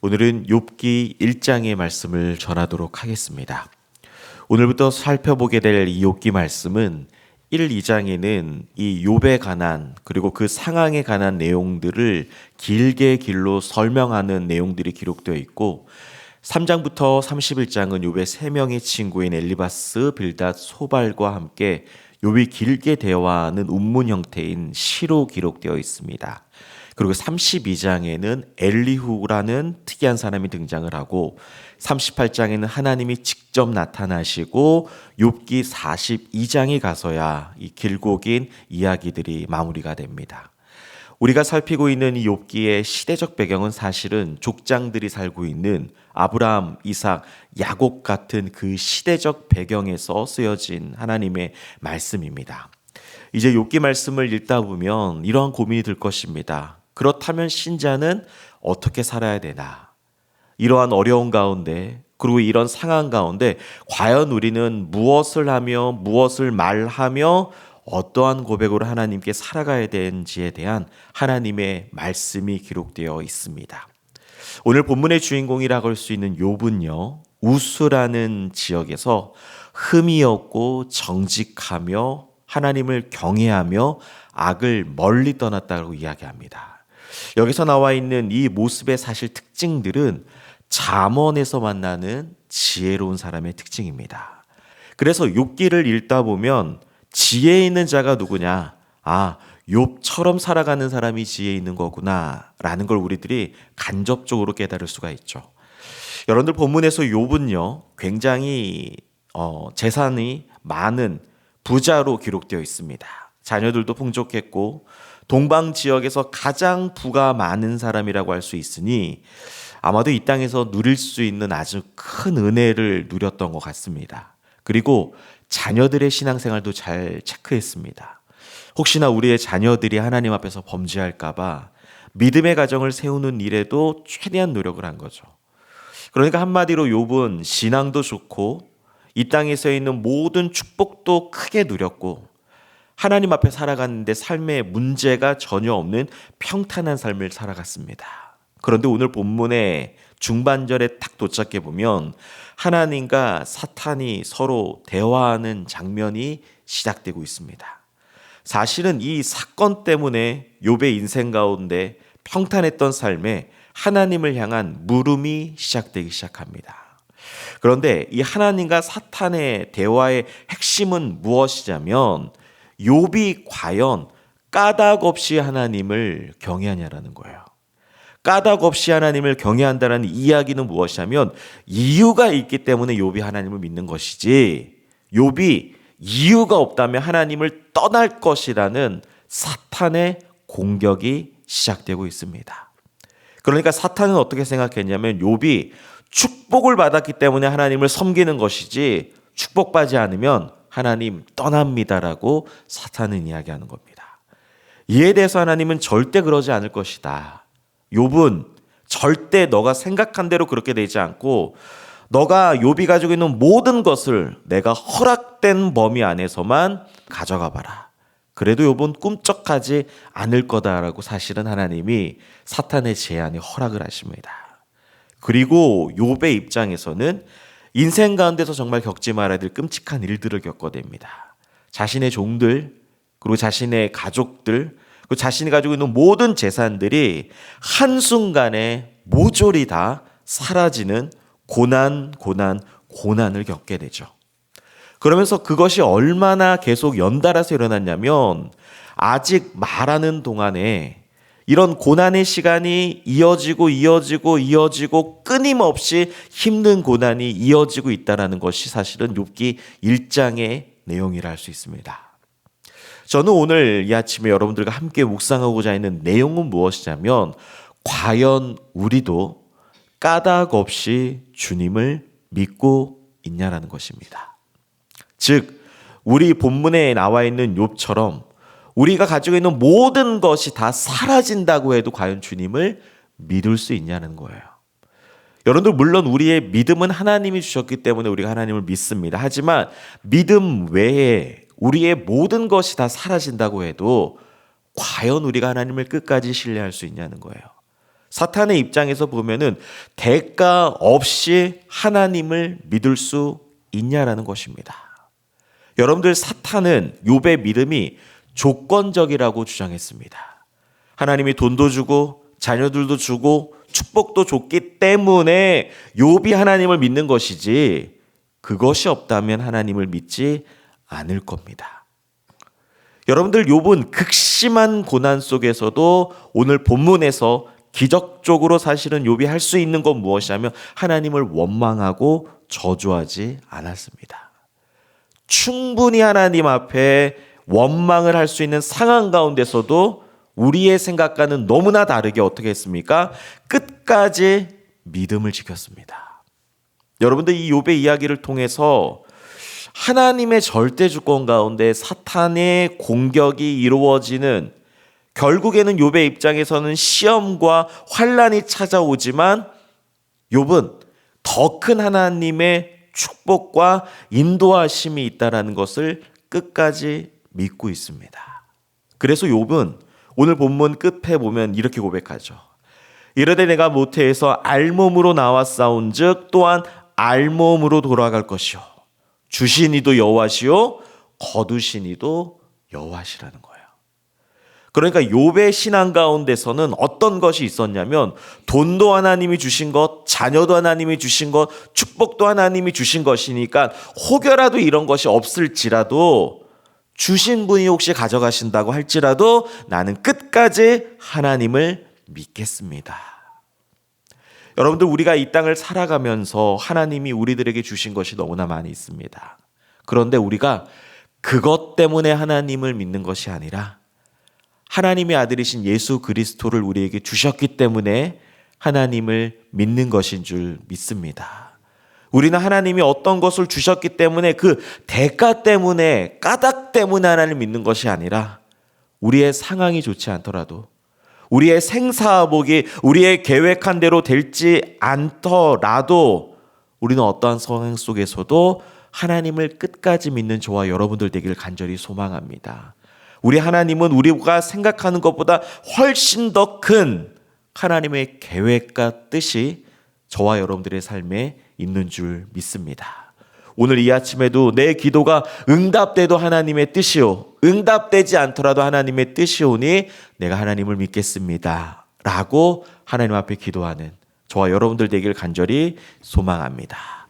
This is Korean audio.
오늘은 욥기 1장의 말씀을 전하도록 하겠습니다. 오늘부터 살펴보게 될 이 욥기 말씀은 1, 2장에는 이 욥에 관한 그리고 그 상황에 관한 내용들을 길게 길로 설명하는 내용들이 기록되어 있고 3장부터 31장은 욥의 세 명의 친구인 엘리바스, 빌닷, 소발과 함께 욥이 길게 대화하는 운문 형태인 시로 기록되어 있습니다. 그리고 32장에는 엘리후라는 특이한 사람이 등장을 하고 38장에는 하나님이 직접 나타나시고 욥기 42장에 가서야 이 길고 긴 이야기들이 마무리가 됩니다. 우리가 살피고 있는 이 욥기의 시대적 배경은 사실은 족장들이 살고 있는 아브라함, 이삭, 야곱 같은 그 시대적 배경에서 쓰여진 하나님의 말씀입니다. 이제 욥기 말씀을 읽다 보면 이러한 고민이 들 것입니다. 그렇다면 신자는 어떻게 살아야 되나? 이러한 어려운 가운데 그리고 이런 상황 가운데 과연 우리는 무엇을 하며 무엇을 말하며 어떠한 고백으로 하나님께 살아가야 되는지에 대한 하나님의 말씀이 기록되어 있습니다. 오늘 본문의 주인공이라고 할 수 있는 욥은요, 우스라는 지역에서 흠이 없고 정직하며 하나님을 경외하며 악을 멀리 떠났다고 이야기합니다. 여기서 나와 있는 이 모습의 사실 특징들은 잠언에서 만나는 지혜로운 사람의 특징입니다. 그래서 욥기를 읽다 보면 지혜 있는 자가 누구냐? 욥처럼 살아가는 사람이 지혜 있는 거구나 라는 걸 우리들이 간접적으로 깨달을 수가 있죠. 여러분들 본문에서 욥은요 굉장히 재산이 많은 부자로 기록되어 있습니다. 자녀들도 풍족했고 동방 지역에서 가장 부가 많은 사람이라고 할 수 있으니 아마도 이 땅에서 누릴 수 있는 아주 큰 은혜를 누렸던 것 같습니다. 그리고 자녀들의 신앙생활도 잘 체크했습니다. 혹시나 우리의 자녀들이 하나님 앞에서 범죄할까 봐 믿음의 가정을 세우는 일에도 최대한 노력을 한 거죠. 그러니까 한마디로 욥은 신앙도 좋고 이 땅에서 있는 모든 축복도 크게 누렸고 하나님 앞에 살아가는데 삶에 문제가 전혀 없는 평탄한 삶을 살아갔습니다. 그런데 오늘 본문의 중반절에 딱 도착해 보면 하나님과 사탄이 서로 대화하는 장면이 시작되고 있습니다. 사실은 이 사건 때문에 욥의 인생 가운데 평탄했던 삶에 하나님을 향한 물음이 시작되기 시작합니다. 그런데 이 하나님과 사탄의 대화의 핵심은 무엇이냐면 욥이 과연 까닭 없이 하나님을 경외하냐라는 거예요. 까닭 없이 하나님을 경외한다는 이야기는 무엇이냐면 이유가 있기 때문에 욥이 하나님을 믿는 것이지 욥이 이유가 없다면 하나님을 떠날 것이라는 사탄의 공격이 시작되고 있습니다. 그러니까 사탄은 어떻게 생각했냐면 욥이 축복을 받았기 때문에 하나님을 섬기는 것이지 축복받지 않으면 하나님 떠납니다라고 사탄은 이야기하는 겁니다. 이에 대해서 하나님은 절대 그러지 않을 것이다. 욥은 절대 너가 생각한 대로 그렇게 되지 않고 너가 욥이 가지고 있는 모든 것을 내가 허락된 범위 안에서만 가져가 봐라. 그래도 욥은 꿈쩍하지 않을 거다라고 사실은 하나님이 사탄의 제안에 허락을 하십니다. 그리고 욥의 입장에서는 인생 가운데서 정말 겪지 말아야 될 끔찍한 일들을 겪어냅니다. 자신의 종들, 그리고 자신의 가족들, 그리고 자신이 가지고 있는 모든 재산들이 한순간에 모조리 다 사라지는 고난을 겪게 되죠. 그러면서 그것이 얼마나 계속 연달아서 일어났냐면 아직 말하는 동안에 이런 고난의 시간이 이어지고 끊임없이 힘든 고난이 이어지고 있다는 것이 사실은 욥기 1장의 내용이라 할 수 있습니다. 저는 오늘 이 아침에 여러분들과 함께 묵상하고자 하는 내용은 무엇이냐면 과연 우리도 까닭 없이 주님을 믿고 있냐라는 것입니다. 즉 우리 본문에 나와 있는 욥처럼 우리가 가지고 있는 모든 것이 다 사라진다고 해도 과연 주님을 믿을 수 있냐는 거예요. 여러분들 물론 우리의 믿음은 하나님이 주셨기 때문에 우리가 하나님을 믿습니다. 하지만 믿음 외에 우리의 모든 것이 다 사라진다고 해도 과연 우리가 하나님을 끝까지 신뢰할 수 있냐는 거예요. 사탄의 입장에서 보면은 대가 없이 하나님을 믿을 수 있냐라는 것입니다. 여러분들, 사탄은 욥의 믿음이 조건적이라고 주장했습니다. 하나님이 돈도 주고 자녀들도 주고 축복도 줬기 때문에 욥이 하나님을 믿는 것이지, 그것이 없다면 하나님을 믿지 않을 겁니다. 여러분들, 욥은 극심한 고난 속에서도 오늘 본문에서 기적적으로 사실은 욥이 할 수 있는 건 무엇이냐면 하나님을 원망하고 저주하지 않았습니다. 충분히 하나님 앞에 원망을 할 수 있는 상황 가운데서도 우리의 생각과는 너무나 다르게 어떻게 했습니까? 끝까지 믿음을 지켰습니다. 여러분들, 이 욥의 이야기를 통해서 하나님의 절대 주권 가운데 사탄의 공격이 이루어지는, 결국에는 욥의 입장에서는 시험과 환난이 찾아오지만 욥은 더 큰 하나님의 축복과 인도하심이 있다라는 것을 끝까지 믿고 있습니다. 그래서 욥은 오늘 본문 끝에 보면 이렇게 고백하죠. 이르되 내가 모태에서 알몸으로 나왔사온즉 또한 알몸으로 돌아갈 것이요 주신 이도 여호와시요 거두신 이도 여호와시라는 거예요. 그러니까 욥의 신앙 가운데서는 어떤 것이 있었냐면, 돈도 하나님이 주신 것, 자녀도 하나님이 주신 것, 축복도 하나님이 주신 것이니까 혹여라도 이런 것이 없을지라도, 주신 분이 혹시 가져가신다고 할지라도 나는 끝까지 하나님을 믿겠습니다. 여러분들, 우리가 이 땅을 살아가면서 하나님이 우리들에게 주신 것이 너무나 많이 있습니다. 그런데 우리가 그것 때문에 하나님을 믿는 것이 아니라 하나님의 아들이신 예수 그리스도를 우리에게 주셨기 때문에 하나님을 믿는 것인 줄 믿습니다. 우리는 하나님이 어떤 것을 주셨기 때문에 그 대가 때문에, 까닭 때문에 하나님을 믿는 것이 아니라, 우리의 상황이 좋지 않더라도, 우리의 생사복이 우리의 계획한 대로 될지 않더라도 우리는 어떠한 상황 속에서도 하나님을 끝까지 믿는 저와 여러분들 되기를 간절히 소망합니다. 우리 하나님은 우리가 생각하는 것보다 훨씬 더 큰 하나님의 계획과 뜻이 저와 여러분들의 삶에 있는 줄 믿습니다. 오늘 이 아침에도 내 기도가 응답돼도 하나님의 뜻이요, 응답되지 않더라도 하나님의 뜻이오니 내가 하나님을 믿겠습니다 라고 하나님 앞에 기도하는 저와 여러분들 되기를 간절히 소망합니다.